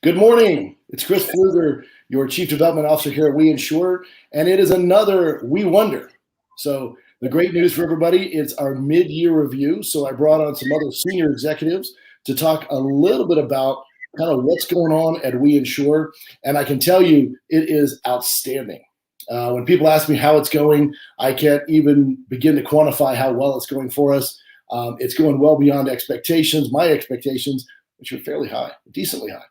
Good morning. It's Chris Pfluger, your Chief Development Officer here at We Insure, and it is another We Wonder. So the great news for everybody, it's our mid-year review. So I brought on some other senior executives to talk a little bit about kind of what's going on at We Insure, and I can tell you it is outstanding. When people ask me how it's going, I can't even begin to quantify how well it's going for us. It's going well beyond expectations, my expectations, which are fairly high, decently high.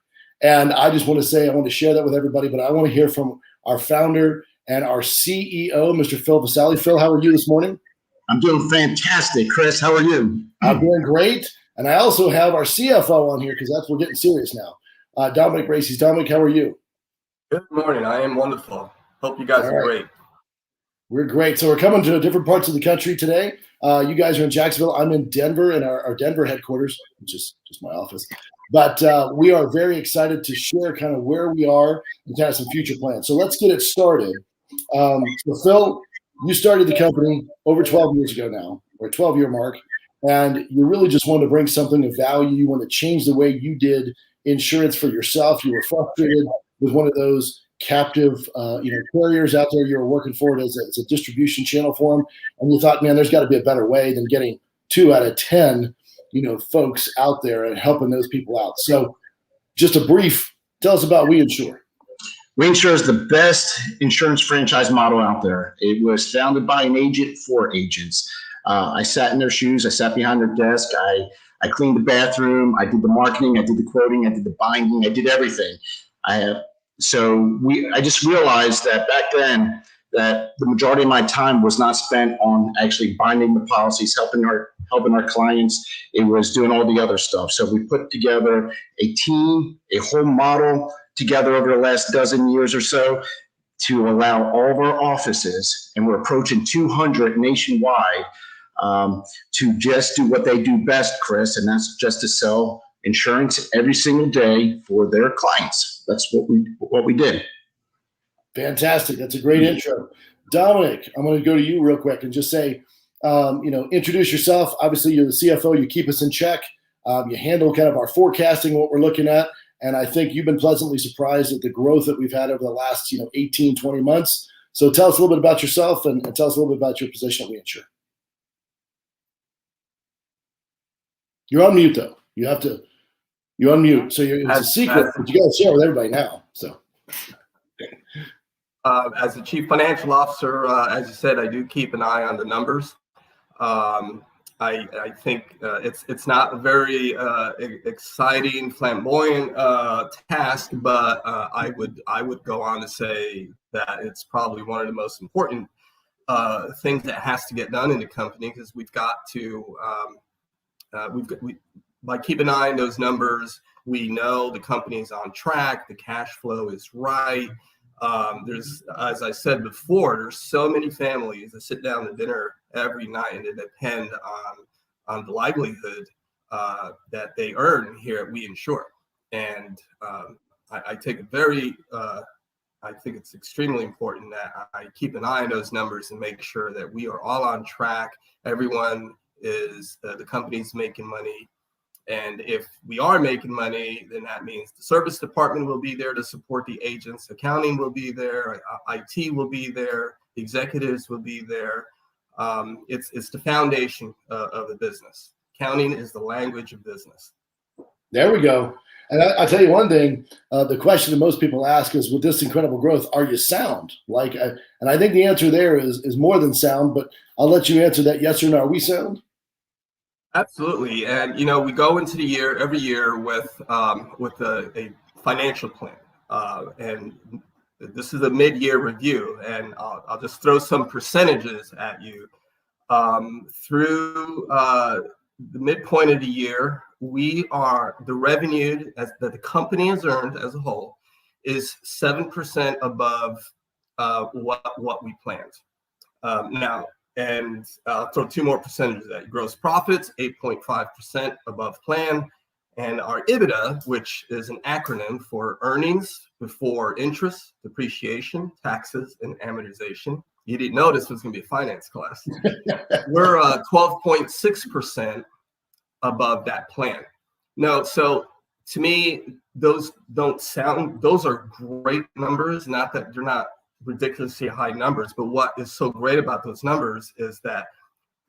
And I just want to say, I want to share that with everybody, but I want to hear from our founder and our CEO, Mr. Phil Vasali. Phil, how are you this morning? I'm doing fantastic. Chris, how are you? I'm doing great. And I also have our CFO on here because we're getting serious now. Dominic Braces. Dominic, how are you? Good morning. I am wonderful. Hope you guys are great. We're great. So we're coming to different parts of the country today. You guys are in Jacksonville. I'm in Denver, in our Denver headquarters, which is just my office. But we are very excited to share kind of where we are and kind of some future plans. So let's get it started. So Phil, you started the company over 12 years ago now, or 12-year mark, and you really just wanted to bring something of value. You want to change the way you did insurance for yourself. You were frustrated with one of those captive carriers out there. You were working for it as a distribution channel for them, and you thought, man, there's got to be a better way than getting 2 out of 10 folks out there and helping those people out. So just a brief, tell us about We Insure. We Insure is the best insurance franchise model out there. It was founded by an agent for agents. I sat in their shoes. I sat behind their desk. I cleaned the bathroom. I did the marketing. I did the quoting. I did the binding. I did everything. I just realized that back then that the majority of my time was not spent on actually binding the policies, helping our clients. It was doing all the other stuff. So we put together a team, a whole model together over the last dozen years or so to allow all of our offices, and we're approaching 200 nationwide, to just do what they do best, Chris, and that's just to sell insurance every single day for their clients. That's what we did. Fantastic. That's a great intro. Dominic, I'm going to go to you real quick and just say, introduce yourself. Obviously, you're the CFO. You keep us in check. You handle kind of our forecasting, what we're looking at. And I think you've been pleasantly surprised at the growth that we've had over the last, 18, 20 months. So tell us a little bit about yourself and tell us a little bit about your position at We Insure. You're on mute, though. You're on mute. So it's a secret, but you got to share with everybody now. So. As the Chief Financial Officer, as you said, I do keep an eye on the numbers. I think it's not a very exciting, flamboyant task, but I would go on to say that it's probably one of the most important things that has to get done in the company, because we've got to by keeping an eye on those numbers, we know the company's on track, the cash flow is right. There's, as I said before, there's so many families that sit down to dinner every night and they depend on the livelihood that they earn here at We Insure. And I take I think it's extremely important that I keep an eye on those numbers and make sure that we are all on track. Everyone is, the company's making money. And if we are making money, then that means the service department will be there to support the agents, accounting will be there, IT will be there, the executives will be there. It's the foundation of the business. Accounting is the language of business. There we go. And I'll tell you one thing, the question that most people ask is, with this incredible growth, are you sound? And I think the answer there is more than sound, but I'll let you answer that yes or no. Are we sound? Absolutely. And, we go into the year every year with a financial plan. And this is a mid-year review. And I'll just throw some percentages at you. Through the midpoint of the year, the revenue that the company has earned as a whole is 7% above what we planned. Now, and I'll throw 2 more percentages at you. Gross profits, 8.5% above plan. And our EBITDA, which is an acronym for earnings before interest, depreciation, taxes, and amortization. You didn't know this was going to be a finance class. We're 12.6% above that plan. No, so to me, those are great numbers. Not that they're not ridiculously high numbers, but what is so great about those numbers is that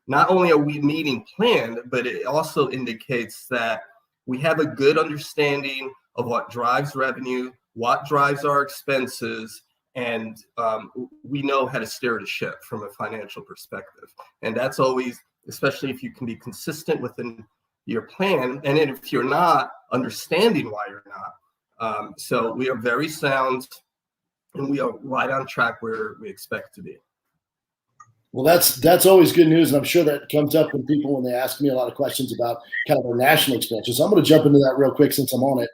not only are we meeting plan, but it also indicates that we have a good understanding of what drives revenue, what drives our expenses, and we know how to steer the ship from a financial perspective. And that's always, especially if you can be consistent within your plan, and if you're not, understanding why you're not. So we are very sound, and we are right on track where we expect to be. Well, that's always good news, and I'm sure that comes up when they ask me a lot of questions about kind of our national expansion. So I'm going to jump into that real quick since I'm on it.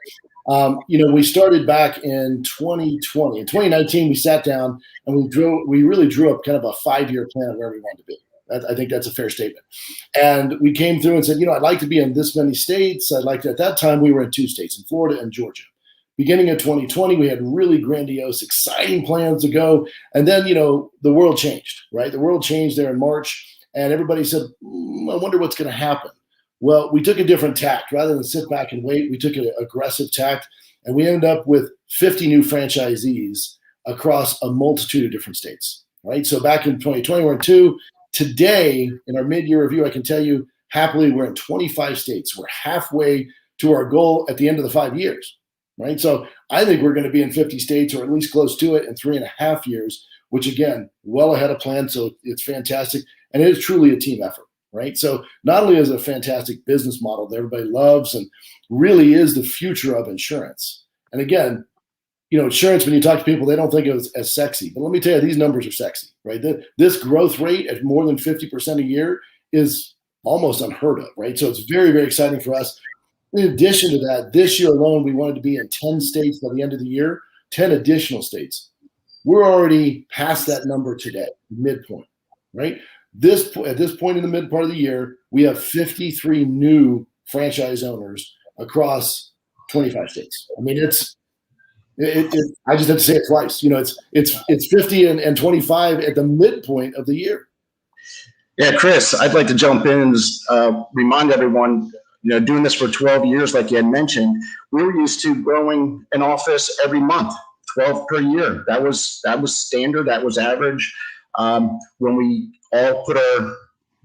We started back in 2020. In 2019, we sat down and we really drew up kind of a 5-year plan of where we wanted to be. I think that's a fair statement. And we came through and said, I'd like to be in this many states. At that time, we were in 2 states, in Florida and Georgia. Beginning of 2020, we had really grandiose, exciting plans to go. And then, the world changed, right? The world changed there in March, and everybody said, I wonder what's going to happen. Well, we took a different tact. Rather than sit back and wait, we took an aggressive tact, and we ended up with 50 new franchisees across a multitude of different states, right? So back in 2020, we're in 2. Today, in our mid-year review, I can tell you, happily, we're in 25 states. We're halfway to our goal at the end of the 5 years. Right. So I think we're going to be in 50 states or at least close to it in 3.5 years, which, again, well ahead of plan. So it's fantastic. And it is truly a team effort. Right. So not only is it a fantastic business model that everybody loves and really is the future of insurance. And again, insurance, when you talk to people, they don't think of it as sexy. But let me tell you, these numbers are sexy. Right. This growth rate at more than 50% a year is almost unheard of. Right. So it's very, very exciting for us. In addition to that, this year alone, we wanted to be in 10 states by the end of the year, 10 additional states. We're already past that number today, midpoint, right? At this point in the mid part of the year, we have 53 new franchise owners across 25 states. I mean, I just have to say it twice. It's 50 and 25 at the midpoint of the year. Yeah, Chris, I'd like to jump in and just, remind everyone, doing this for 12 years, like you had mentioned, we were used to growing an office every month, 12 per year. That was standard. That was average. When we all put our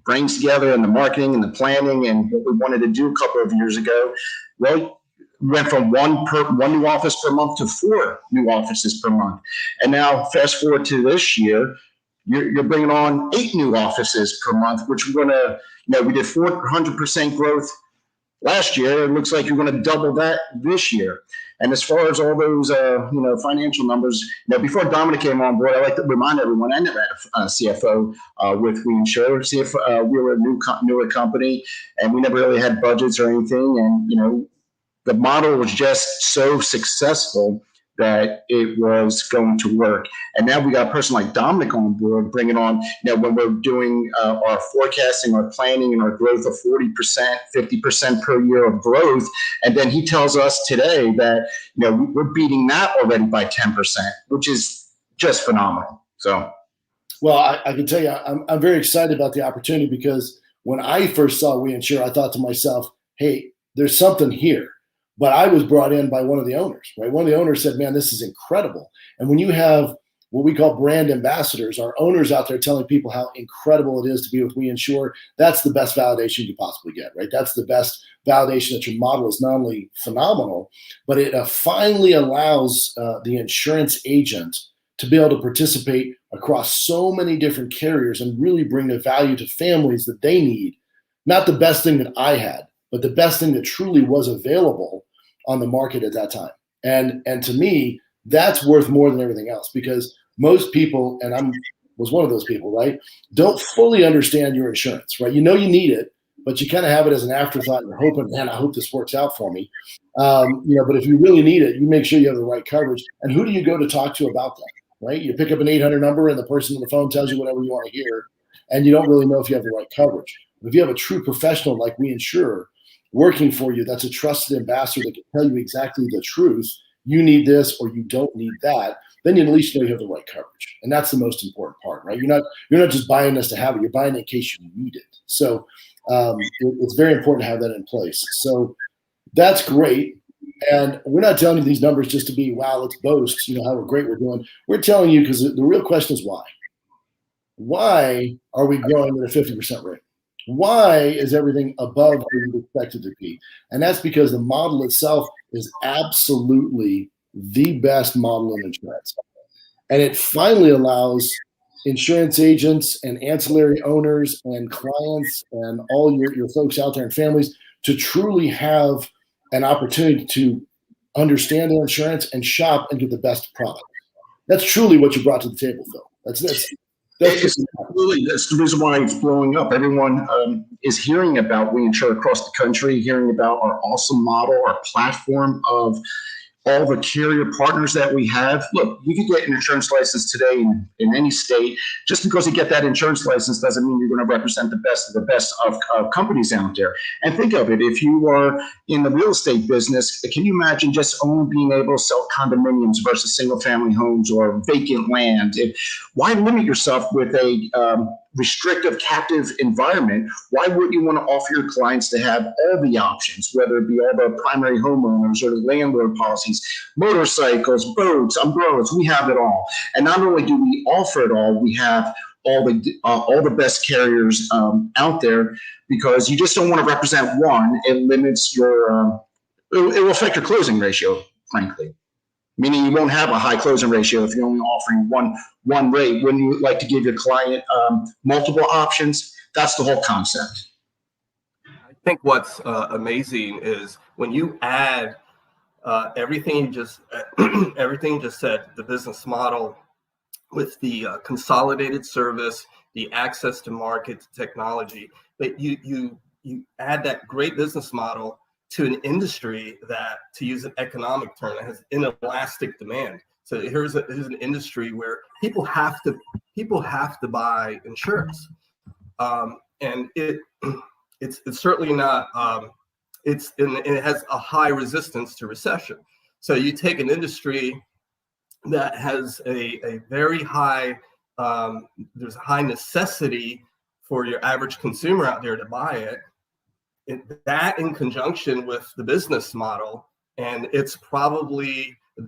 brains together in the marketing and the planning and what we wanted to do a couple of years ago, well, we went from one new office per month to 4 new offices per month. And now fast forward to this year, you're bringing on 8 new offices per month, which we're going to, we did 400% growth last year. It looks like you're going to double that this year. And as far as all those, financial numbers, before Dominic came on board, I like to remind everyone, I never had a CFO with WeInsure. We were a newer company, and we never really had budgets or anything. And, the model was just so successful that it was going to work. And now we got a person like Dominic on board, bringing on, when we're doing our forecasting, our planning, and our growth of 40%, 50% per year of growth. And then he tells us today that, we're beating that already by 10%, which is just phenomenal. So, well, I can tell you, I'm very excited about the opportunity, because when I first saw WeInsure, I thought to myself, hey, there's something here. But I was brought in by one of the owners, right? One of the owners said, man, this is incredible. And when you have what we call brand ambassadors, our owners out there telling people how incredible it is to be with WeInsure, that's the best validation you possibly get, right? That's the best validation that your model is not only phenomenal, but it finally allows the insurance agent to be able to participate across so many different carriers and really bring the value to families that they need. Not the best thing that I had, but the best thing that truly was available on the market at that time. And to me, that's worth more than everything else, because most people, and I was one of those people, right, don't fully understand your insurance, right? You need it, but you kind of have it as an afterthought. You're hoping, man, I hope this works out for me. But if you really need it, you make sure you have the right coverage. And who do you go to talk to about that, right? You pick up an 800 number and the person on the phone tells you whatever you want to hear, and you don't really know if you have the right coverage. If you have a true professional like WeInsure working for you, that's a trusted ambassador that can tell you exactly the truth. You need this or you don't need that. Then you at least know you have the right coverage, and that's the most important part, right? You're not just buying this to have it. You're buying it in case you need it. So it's very important to have that in place. So that's great. And we're not telling you these numbers just to be, wow, let's boast, how great we're doing. We're telling you because the real question is why. Why are we growing at a 50% rate? Why is everything above where you'd expect it to be? And that's because the model itself is absolutely the best model in insurance. And it finally allows insurance agents and ancillary owners and clients and all your folks out there and families to truly have an opportunity to understand their insurance and shop into the best product. That's truly what you brought to the table, Phil. That's Absolutely. That's the reason why it's blowing up. Everyone is hearing about We Insure across the country, hearing about our awesome model, our platform of all the carrier partners that we have. Look, you can get an insurance license today in any state. Just because you get that insurance license doesn't mean you're going to represent the best of companies out there. And think of it, if you are in the real estate business, can you imagine just only being able to sell condominiums versus single family homes or vacant land? Why limit yourself with a restrictive, captive environment? Why wouldn't you want to offer your clients to have all the options, whether it be all the primary homeowners or the landlord policies, motorcycles, boats, umbrellas? We have it all. And not only do we offer it all, we have all the best carriers out there, because you just don't want to represent one. It limits your, it will affect your closing ratio, frankly. Meaning you won't have a high closing ratio if you're only offering one rate. Wouldn't you like to give your client multiple options? That's the whole concept. I think what's amazing is when you add everything you just said, the business model with the consolidated service, the access to market, technology, but you add that great business model to an industry that, to use an economic term, has inelastic demand. So here's an industry where people have to buy insurance, and it's certainly not. It has a high resistance to recession. So you take an industry that has a very high, there's a high necessity for your average consumer out there to buy it. That in conjunction with the business model, and it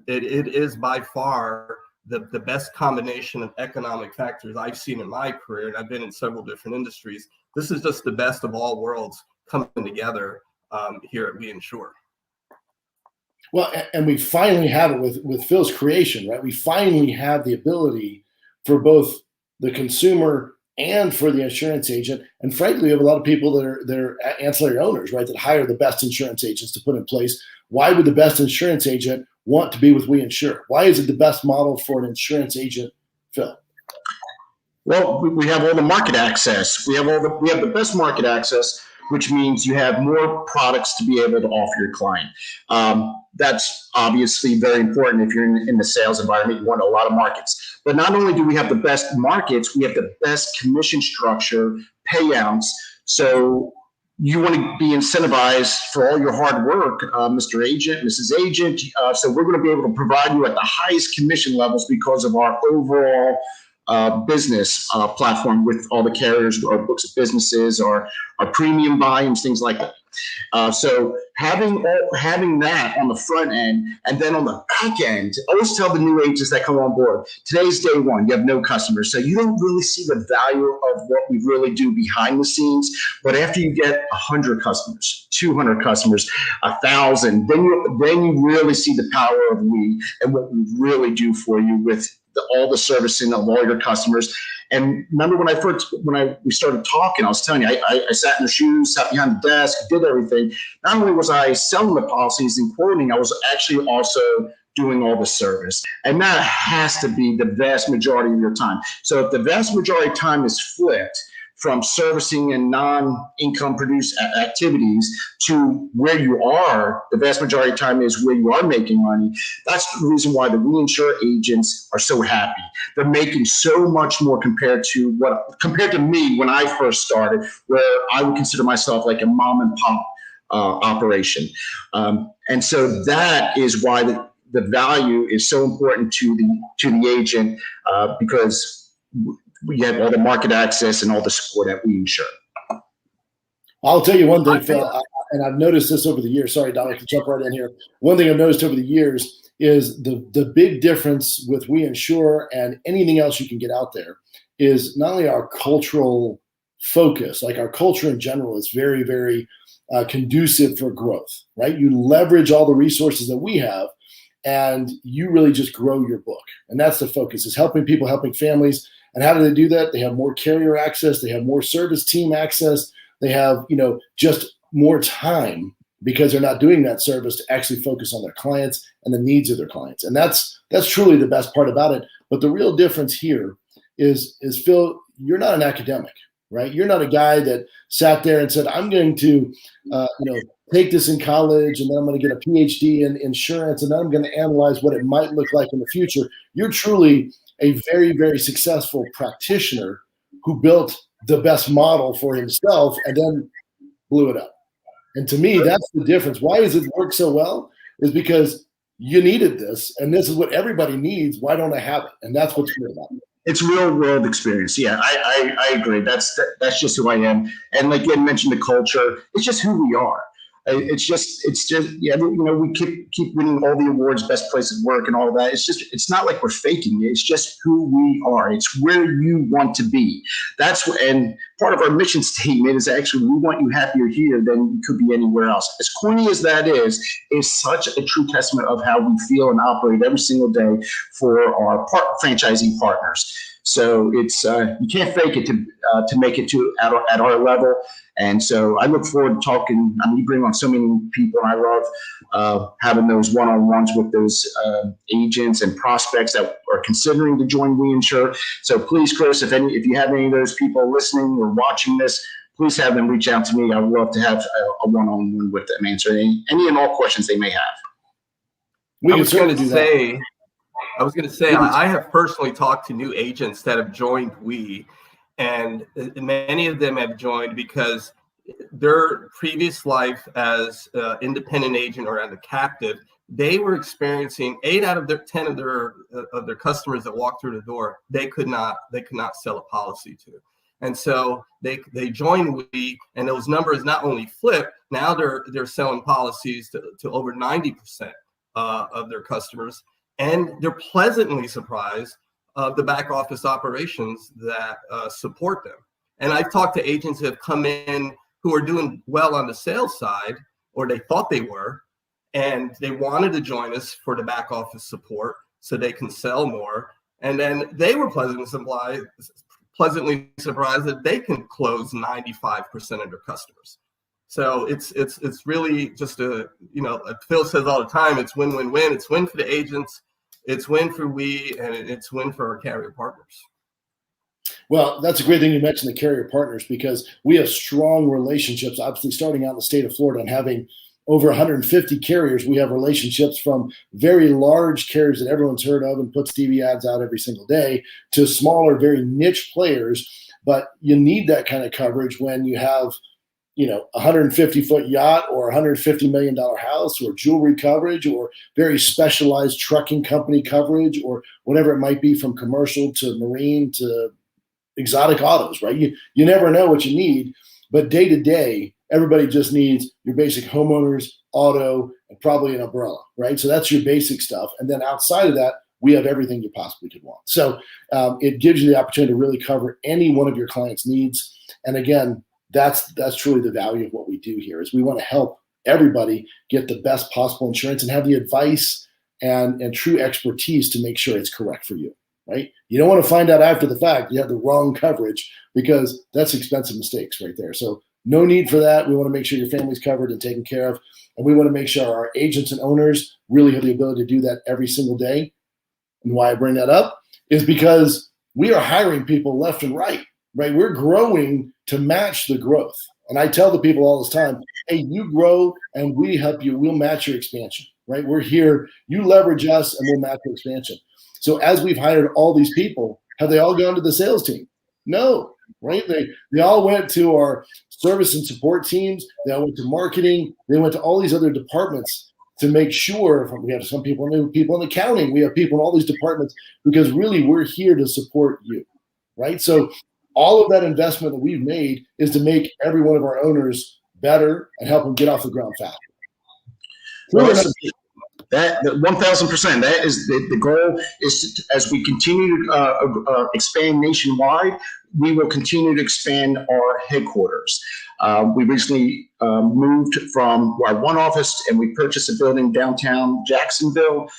is by far the best combination of economic factors I've seen in my career, and I've been in several different industries. This is just the best of all worlds coming together here at We Insure. Well, and we finally have it with Phil's creation, right? We finally have the ability for both the consumer and for the insurance agent. And frankly, we have a lot of people that are ancillary owners, right, that hire the best insurance agents to put in place. Why would the best insurance agent want to be with We Insure? Why is it the best model for an insurance agent, Phil? Well, we have all the market access. We have the best market access, which means you have more products to be able to offer your client. That's obviously very important if you're in the sales environment. You want a lot of markets. But not only do we have the best markets, we have the best commission structure, payouts. So you want to be incentivized for all your hard work, Mr. Agent, Mrs. Agent. So we're going to be able to provide you at the highest commission levels because of our overall business platform with all the carriers, our books of businesses, our premium volumes, things like that. So having that on the front end, and then on the back end, I always tell the new agents that come on board, today's day one, you have no customers. So you don't really see the value of what we really do behind the scenes. But after you get 100 customers, 200 customers, 1,000, then you really see the power of we and what we really do for you with all the servicing of all your customers. And remember when we started talking, I was telling you, I sat in the shoes, sat behind the desk, did everything. Not only was I selling the policies and quoting, I was actually also doing all the service. And that has to be the vast majority of your time. So if the vast majority of time is flipped from servicing and non-income produced activities to where you are, the vast majority of time is where you are making money. That's the reason why the We Insure agents are so happy. They're making so much more compared to me when I first started, where I would consider myself like a mom and pop operation. And so that is why the value is so important to the agent, because we have all the market access and all the support that We Insure. I'll tell you one thing, Phil. and I've noticed this over the years. Sorry, Don, I can jump right in here. One thing I've noticed over the years is the big difference with We Insure and anything else you can get out there is not only our cultural focus, like our culture in general is very, very conducive for growth, right? You leverage all the resources that we have and you really just grow your book. And that's the focus, is helping people, helping families. And how do they do that? They have more carrier access. They have more service team access. They have, just more time because they're not doing that service to actually focus on their clients and the needs of their clients. And that's truly the best part about it. But the real difference here is Phil, you're not an academic, right? You're not a guy that sat there and said, I'm going to, take this in college and then I'm going to get a PhD in insurance and then I'm going to analyze what it might look like in the future. You're truly a very, very successful practitioner who built the best model for himself and then blew it up. And to me, that's the difference. Why does it work so well? Is because you needed this, and this is what everybody needs. Why don't I have it? And that's what's good about it. It's real world experience. Yeah, I agree. That's just who I am. And like you had mentioned, the culture, it's just who we are. It's just, yeah, we keep winning all the awards, best place at work and all of that. It's not like we're faking it. It's just who we are. It's where you want to be. And part of our mission statement is actually, we want you happier here than you could be anywhere else. As corny as that is such a true testament of how we feel and operate every single day for our franchisee partners. So it's you can't fake it to make it at our level. And so I look forward to talking. I mean, you bring on so many people, and I love having those one-on-ones with those agents and prospects that are considering to join We Insure. So please, Chris, if you have any of those people listening or watching this, please have them reach out to me. I would love to have a one-on-one with them, answer any and all questions they may have. I was going to say, I have personally talked to new agents that have joined We, and many of them have joined because their previous life as an independent agent or as a captive, they were experiencing 8 out of 10 of their customers that walked through the door, they could not sell a policy to. And so they joined We, and those numbers not only flip, now they're selling policies to over 90% of their customers. And they're pleasantly surprised of the back office operations that support them. And I've talked to agents who have come in who are doing well on the sales side, or they thought they were, and they wanted to join us for the back office support so they can sell more. And then they were pleasantly surprised that they can close 95% of their customers. So it's really just Phil says all the time, it's win-win-win. It's win for the agents, it's win for We, and it's win for our carrier partners. Well, that's a great thing you mentioned, the carrier partners, because we have strong relationships, obviously starting out in the state of Florida and having over 150 carriers. We have relationships from very large carriers that everyone's heard of and puts TV ads out every single day to smaller, very niche players. But you need that kind of coverage when you have a 150-foot yacht or $150 million house or jewelry coverage or very specialized trucking company coverage or whatever it might be, from commercial to marine to exotic autos, right? You never know what you need, but day to day, everybody just needs your basic homeowners, auto, and probably an umbrella, right? So that's your basic stuff. And then outside of that, we have everything you possibly could want. So it gives you the opportunity to really cover any one of your clients' needs. And again, that's truly the value of what we do here, is we want to help everybody get the best possible insurance and have the advice and true expertise to make sure it's correct for you, right? You don't want to find out after the fact you have the wrong coverage, because that's expensive mistakes right there. So no need for that. We want to make sure your family's covered and taken care of. And we want to make sure our agents and owners really have the ability to do that every single day. And why I bring that up is because we are hiring people left and right? We're growing to match the growth. And I tell the people all this time, hey, you grow and we help you. We'll match your expansion, right? We're here. You leverage us and we'll match your expansion. So as we've hired all these people, have they all gone to the sales team? No, right? They all went to our service and support teams. They all went to marketing. They went to all these other departments to make sure. We have some people in accounting. We have people in all these departments, because really we're here to support you, right? So all of that investment that we've made is to make every one of our owners better, and help them get off the ground fast. Well, that 1,000%. That is the goal. Is to, as we continue to expand nationwide, we will continue to expand our headquarters. We recently moved from our one office, and we purchased a building downtown Jacksonville.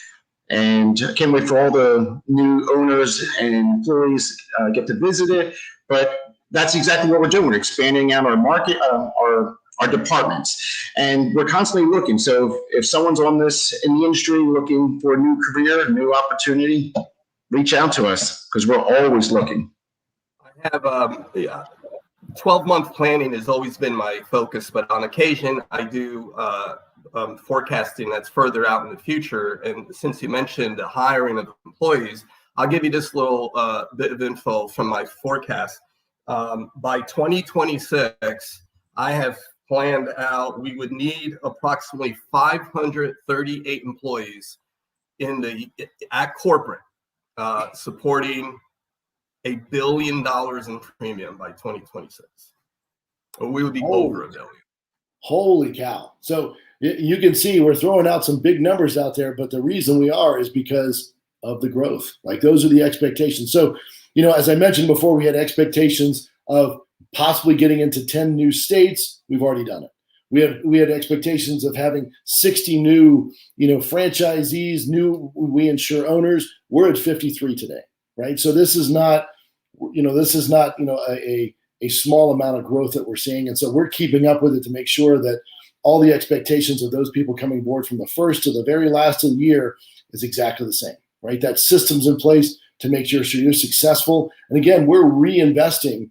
And I can't wait for all the new owners and employees get to visit it. But that's exactly what we're doing. We're expanding out our market, our departments, and we're constantly looking. So if someone's on this in the industry looking for a new career, a new opportunity, reach out to us because we're always looking. I have 12-month planning has always been my focus, but on occasion I do forecasting that's further out in the future. And since you mentioned the hiring of employees, I'll give you this little bit of info from my forecast. By 2026, I have planned out we would need approximately 538 employees at corporate supporting $1 billion in premium by 2026. We would be over $1 billion. Holy cow. So you can see we're throwing out some big numbers out there, but the reason we are is because of the growth. Like those are the expectations. So, as I mentioned before, we had expectations of possibly getting into 10 new states. We've already done it. We had expectations of having 60 new, franchisees, new We Insure owners. We're at 53 today, right? So this is not, a small amount of growth that we're seeing. And so we're keeping up with it to make sure that all the expectations of those people coming aboard from the first to the very last of the year is exactly the same, right? That system's in place to make sure you're successful. And again, we're reinvesting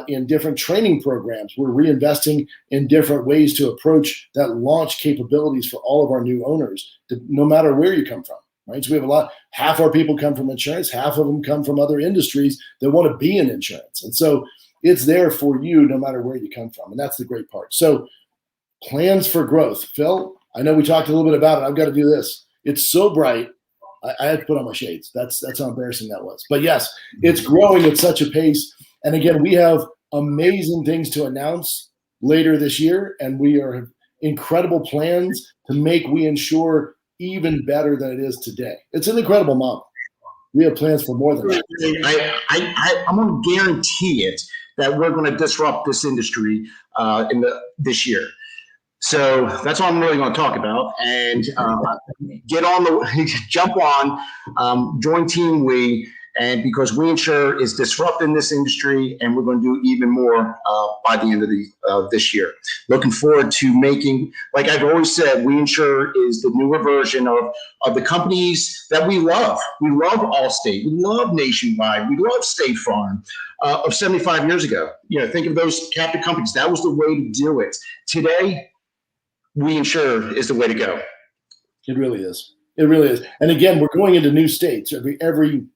in different training programs. We're reinvesting in different ways to approach that launch capabilities for all of our new owners, no matter where you come from, right? So we have half our people come from insurance, half of them come from other industries that want to be in insurance. And so it's there for you no matter where you come from. And that's the great part. So plans for growth. Phil, I know we talked a little bit about it. I've got to do this. It's so bright. I had to put on my shades. That's how embarrassing that was. But yes, it's growing at such a pace. And again, we have amazing things to announce later this year, and we are incredible plans to make We Insure even better than it is today. It's an incredible model. We have plans for more than that. I'm going to guarantee it that we're going to disrupt this industry this year. So that's all I'm really going to talk about. And jump on, join Team We. And because We Insure is disrupting this industry, and we're going to do even more by the end of this year. Looking forward to making, like I've always said, We Insure is the newer version of the companies that we love. We love Allstate. We love Nationwide. We love State Farm of 75 years ago. Think of those captive companies. That was the way to do it. Today, We Insure is the way to go. It really is. It really is. And again, we're going into new states every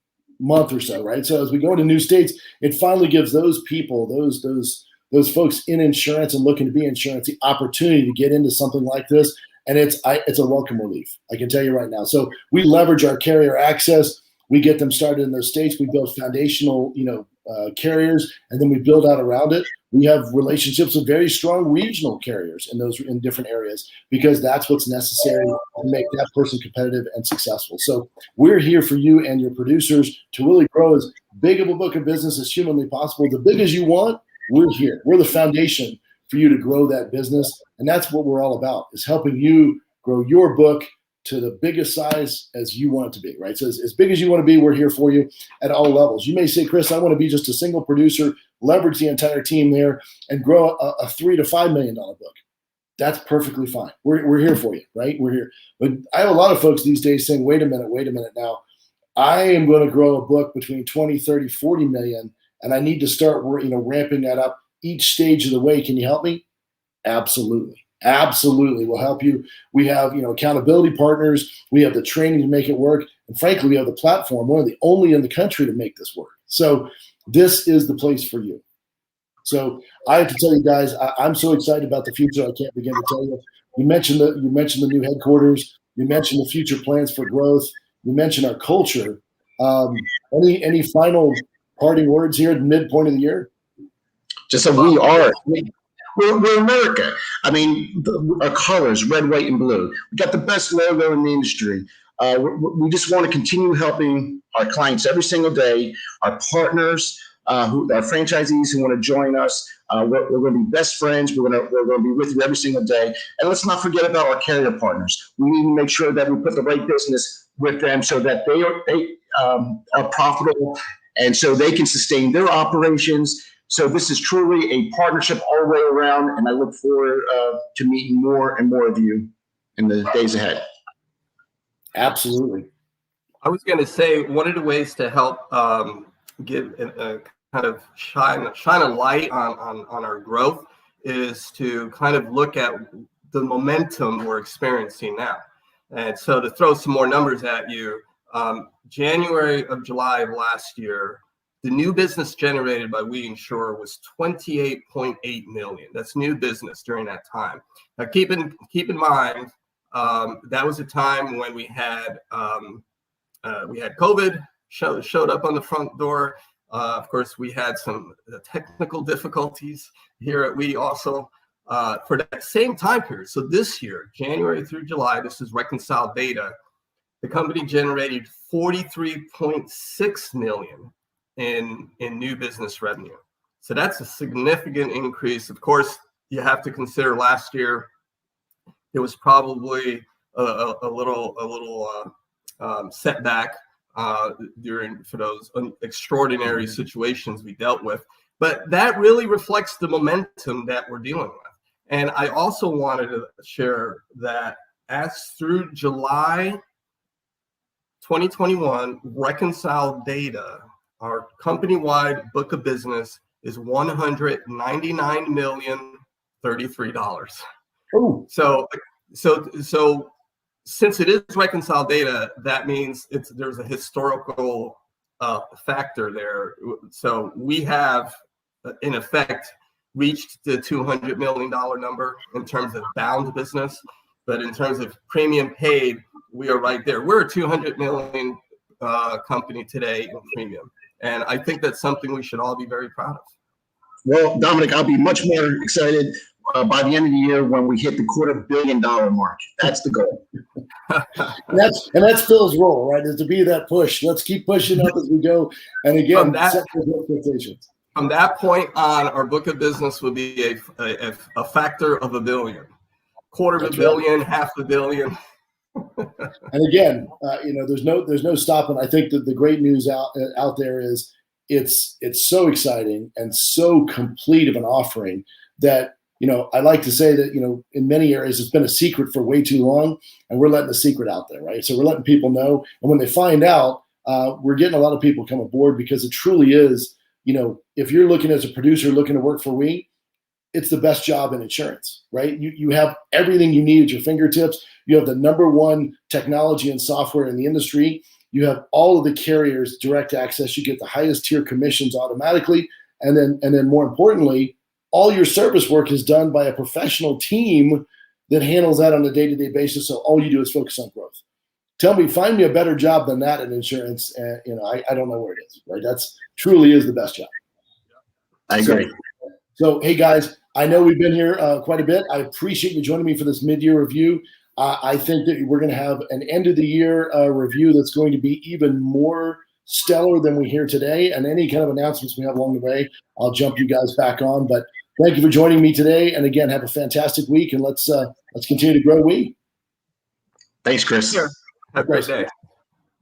month or so, right? So as we go into new states, it finally gives those people, those folks in insurance and looking to be insurance, the opportunity to get into something like this. And it's a welcome relief. I can tell you right now. So we leverage our carrier access. We get them started in those states. We build foundational, carriers, and then we build out around it. We have relationships with very strong regional carriers in different areas because that's what's necessary to make that person competitive and successful. So we're here for you and your producers to really grow as big of a book of business as humanly possible. The big as you want, we're here. We're the foundation for you to grow that business. And that's what we're all about, is helping you grow your book to the biggest size as you want it to be, right? So as big as you want to be, we're here for you at all levels. You may say, Chris, I want to be just a single producer, leverage the entire team there, and grow a $3 to $5 million book. That's perfectly fine. We're here for you, right? We're here. But I have a lot of folks these days saying, wait a minute now. I am going to grow a book between 20, 30, 40 million, and I need to start ramping that up each stage of the way. Can you help me? Absolutely. Absolutely. We'll help you. We have, accountability partners. We have the training to make it work. And frankly, we have the platform, one of the only in the country to make this work. So this is the place for you. So I have to tell you guys, I'm so excited about the future. I can't begin to tell you. You mentioned the new headquarters. You mentioned the future plans for growth. You mentioned our culture. Any final parting words here at the midpoint of the year? Just so we We're America. I mean, our colors, red, white, and blue. We got the best logo in the industry. We just want to continue helping our clients every single day, our partners, our franchisees who want to join us. We're going to be best friends. We're going to be with you every single day. And let's not forget about our carrier partners. We need to make sure that we put the right business with them so that they are profitable and so they can sustain their operations. So this is truly a partnership all the way around, and I look forward to meeting more and more of you in the days ahead. Absolutely. I was going to say one of the ways to help give a kind of shine a light on our growth is to kind of look at the momentum we're experiencing now. And so to throw some more numbers at you, January of July of last year, the new business generated by We Insure was 28.8 million. That's new business during that time. Now keep in mind that was a time when we had COVID showed up on the front door. Of course, we had some technical difficulties here at We also for that same time period. So this year, January through July, this is reconciled data. The company generated 43.6 million in new business revenue. So that's a significant increase. Of course, you have to consider last year it was probably a little setback for those extraordinary situations we dealt with. But that really reflects the momentum that we're dealing with. And I also wanted to share that as through July 2021 reconciled data, our company-wide book of business is $199,033. Oh, So since it is reconciled data, that means there's a historical factor there. So we have, in effect, reached the $200 million number in terms of bound business, but in terms of premium paid, we are right there. We're a 200 million company today in premium. And I think that's something we should all be very proud of. Well, Dominic, I'll be much more excited by the end of the year when we hit the $250 million mark. That's the goal. and that's Phil's role, right? Is to be that push. Let's keep pushing up as we go. And again, set those expectations. From that point on, our book of business would be a factor of $1 billion, $250 million, $500 million. And again, there's no stopping. I think that the great news out there is it's so exciting and so complete of an offering that, I like to say that, in many areas it's been a secret for way too long, and we're letting the secret out there, right? So we're letting people know, and when they find out, we're getting a lot of people come aboard because it truly is, if you're looking as a producer looking to work for We, it's the best job in insurance, right? You have everything you need at your fingertips. You have the number one technology and software in the industry. You have all of the carriers direct access. You get the highest tier commissions automatically. And then more importantly, all your service work is done by a professional team that handles that on a day-to-day basis. So all you do is focus on growth. Find me a better job than that in insurance. And, I don't know where it is, right? That's truly is the best job. I agree. So, hey guys, I know we've been here quite a bit. I appreciate you joining me for this mid-year review. I think that we're going to have an end-of-the-year review that's going to be even more stellar than we hear today. And any kind of announcements we have along the way, I'll jump you guys back on. But thank you for joining me today. And again, have a fantastic week, and let's continue to grow We. Thanks, Chris. Sure. Have a great day.